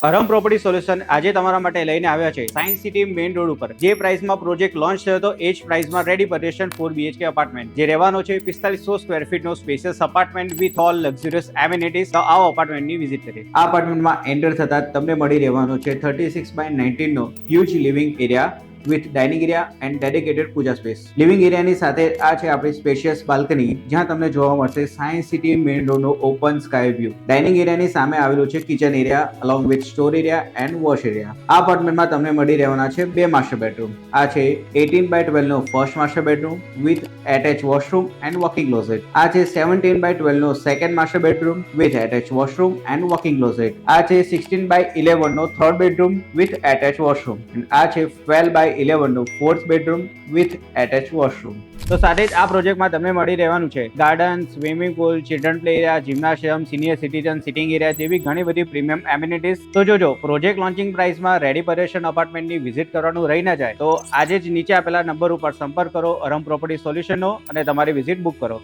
અરમ property solution આજે તમારા માટે લઈને આવ્યા છે સાયન્સ સિટી મેઇન રોડ ઉપર જે પ્રાઇસમાં પ્રોજેક્ટ લોન્ચ થયો હતો એ જ પ્રાઇસમાં રેડી પોઝિશન 4 BHK અપાર્ટમેન્ટ જે રહેવાનો છે 4500 સ્ક્વેર ફીટનો spacious apartment with all luxurious amenities. તો આવો અપાર્ટમેન્ટની વિઝિટ કરીએ. આ અપાર્ટમેન્ટમાં એન્ટર થતા તમને મળી રહેવાનો છે 36/19 નો huge living area with dining area and dedicated puja space. Living એરિયાની સાથે આ છે આપણી સ્પેશિયસ બાલ્કની જ્યાં તમને જોવા મળશે સાયન્સ સિટી મેઇન રોડનો ઓપન સ્કાય વ્યૂ. ડાઇનિંગ એરિયાની સામે આવેલું છે kitchen area along with store area and wash area. આ અપાર્ટમેન્ટમાં તમને મળી રહેવાના છે 2 માસ્ટર બેડરૂમ. આ છે 18/12 નો first master bedroom with attach washroom and walking closet. આ છે 17/12 નો second master bedroom with attach washroom and walking closet. આ છે 16/11 નો third bedroom with attach washroom. આ છે 12/11 નો fourth bedroom with attach washroom. તો સાથે જ આ પ્રોજેક્ટમાં તમને મળી રહેવાનું છે garden, swimming pool, children play area, gymnasium, senior citizen sitting area જેવી ઘણી બધી પ્રીમિયમ એમિનિટીઝ. તો જોજો પ્રોજેક્ટ લોન્ચિંગ પ્રાઇસમાં રેડી પોઝિશન અપાર્ટમેન્ટની વિઝિટ કરવાનું રહી ના જાય તો આજે જ નીચે આપેલા નંબર ઉપર સંપર્ક કરો અરમ પ્રોપર્ટી સોલ્યુશનનો અને તમારી વિઝિટ બુક કરો.